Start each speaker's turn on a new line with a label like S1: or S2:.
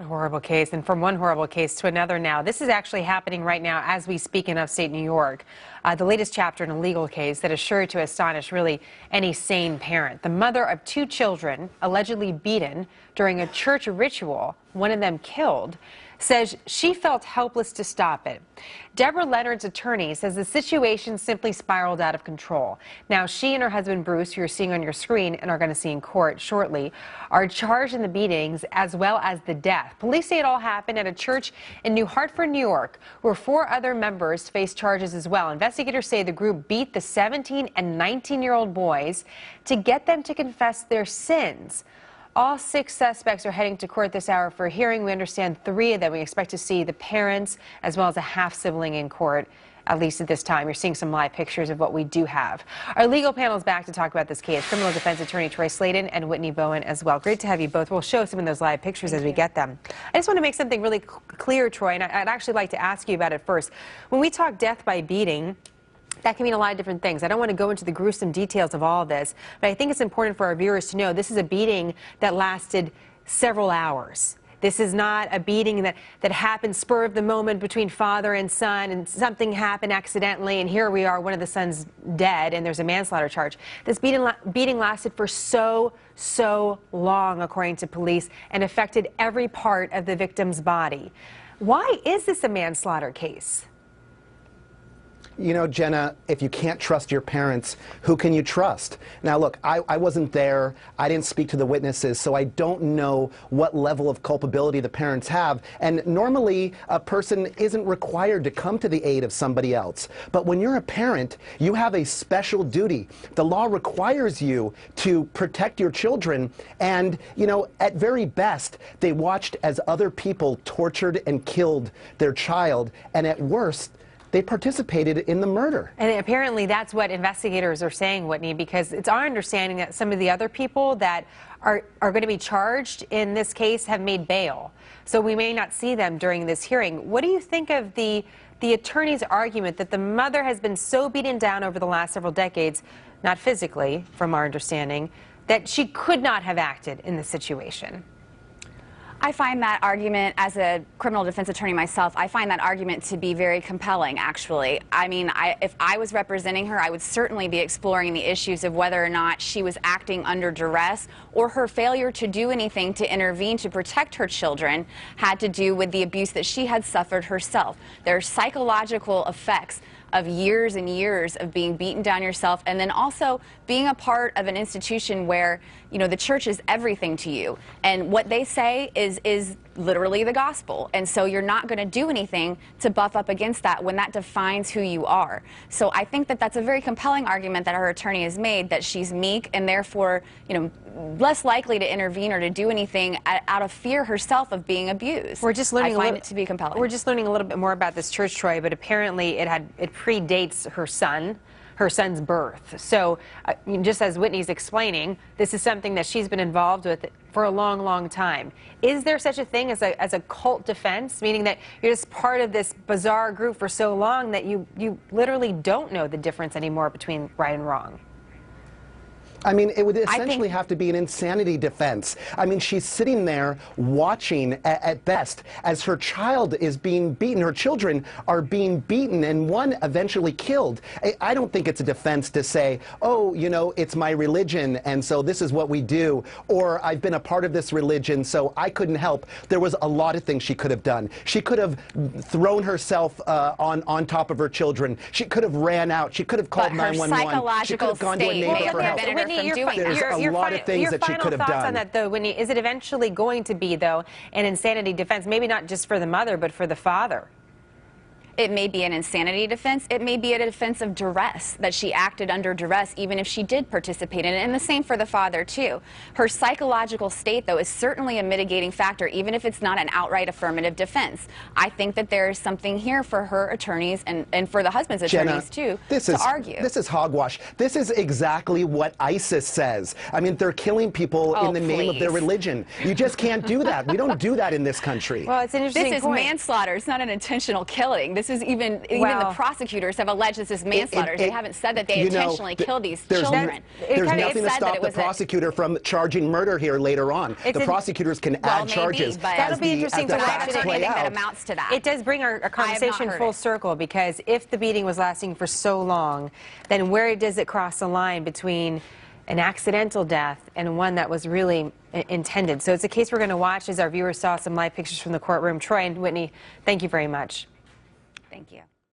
S1: A horrible case, and from one horrible case to another now. This is actually happening right now as we speak in upstate New York. The latest chapter in a legal case that is sure to astonish really any sane parent. The mother of two children allegedly beaten during a church ritual, one of them killed, says she felt helpless to stop it. Deborah Leonard's attorney says the situation simply spiraled out of control. Now, she and her husband Bruce, who you're seeing on your screen and are going to see in court shortly, are charged in the beatings as well as the death. Police say it all happened at a church in New Hartford, New York, where 4 other members face charges as well. Investigators say the group beat the 17 and 19-year-old boys to get them to confess their sins. All 6 suspects are heading to court this hour for a hearing. We understand 3 of them. We expect to see the parents as well as a half-sibling in court, at least at this time. You're seeing some live pictures of what we do have. Our legal panel is back to talk about this case. Criminal defense attorney Troy Sladen and Whitney Boan as well. Great to have you both. We'll show some of those live pictures as we get them. I just want to make something really clear, Troy, and I'd actually like to ask you about it first. When we talk death by beating, that can mean a lot of different things. I don't want to go into the gruesome details of all of this, but I think it's important for our viewers to know this is a beating that lasted several hours. This is not a beating that happened spur of the moment between father and son, and something happened accidentally, and here we are, one of the sons dead, and there's a manslaughter charge. This beating lasted for so long, according to police, and affected every part of the victim's body. Why is this a manslaughter case?
S2: You know, Jenna, if you can't trust your parents, who can you trust? Now, look, I wasn't there. I didn't speak to the witnesses, so I don't know what level of culpability the parents have. And normally, a person isn't required to come to the aid of somebody else. But when you're a parent, you have a special duty. The law requires you to protect your children. And, you know, at very best, they watched as other people tortured and killed their child. And at worst, they participated in the murder. And
S1: apparently that's what investigators are saying, Whitney, because it's our understanding that some of the other people that are going to be charged in this case have made bail. So we may not see them during this hearing. What do you think of the attorney's argument that the mother has been so beaten down over the last several decades, not physically, from our understanding, that she could not have acted in this situation?
S3: I find that argument, as a criminal defense attorney myself, I find that argument to be very compelling, actually. I mean, if I was representing her, I would certainly be exploring the issues of whether or not she was acting under duress or her failure to do anything to intervene to protect her children had to do with the abuse that she had suffered herself. There are psychological effects of years and years of being beaten down yourself, and then also being a part of an institution where, you know, the church is everything to you, and what they say is literally the gospel, and so you're not going to do anything to buff up against that when that defines who you are. So I think that that's a very compelling argument that her attorney has made, that she's meek and therefore, you know, less likely to intervene or to do anything out of fear herself of being abused.
S1: We're just learning
S3: I find it to be compelling.
S1: We're just learning a little bit more about this church, Troy, but apparently it predates her son's birth. So just as Whitney's explaining, this is something that she's been involved with for a long time. Is there such a thing as a cult defense, meaning that you're just part of this bizarre group for so long that you literally don't know the difference anymore between right and wrong?
S2: I mean, it would essentially have to be an insanity defense. I mean, she's sitting there watching, at best, as her child is being beaten. Her children are being beaten, and one eventually killed. I don't think it's a defense to say, oh, you know, it's my religion, and so this is what we do, or I've been a part of this religion, so I couldn't help. There was a lot of things she could have done. She could have thrown herself on top of her children. She could have ran out. She could have called 911. She could have gone to a neighbor for help.
S1: There's
S2: a lot of things that she could have done.
S1: On that, though, Whitney, is it eventually going to be, though, an insanity defense, maybe not just for the mother, but for the father?
S3: It may be an insanity defense. It may be a defense of duress, that she acted under duress even if she did participate in it. And the same for the father, too. Her psychological state, though, is certainly a mitigating factor, even if it's not an outright affirmative defense. I think that there is something here for her attorneys and for the husband's attorneys,
S2: Jenna,
S3: too, to argue.
S2: This is hogwash. This is exactly what ISIS says. I mean, they're killing people in the name of their religion. You just can't do that. We don't do that in this country.
S1: Well, it's an interesting
S3: point. This is manslaughter. It's not an intentional killing. This is even the prosecutors have alleged this is manslaughter. They haven't said that they intentionally killed these children.
S2: There's nothing to stop the prosecutor from charging murder here later on. The prosecutors can add charges.
S1: That'll be interesting to watch
S3: anything that amounts to that.
S1: It does bring our conversation full circle, because if the beating was lasting for so long, then where does it cross the line between an accidental death and one that was really intended? So it's a case we're going to watch as our viewers saw some live pictures from the courtroom. Troy and Whitney, thank you very much.
S3: Thank you.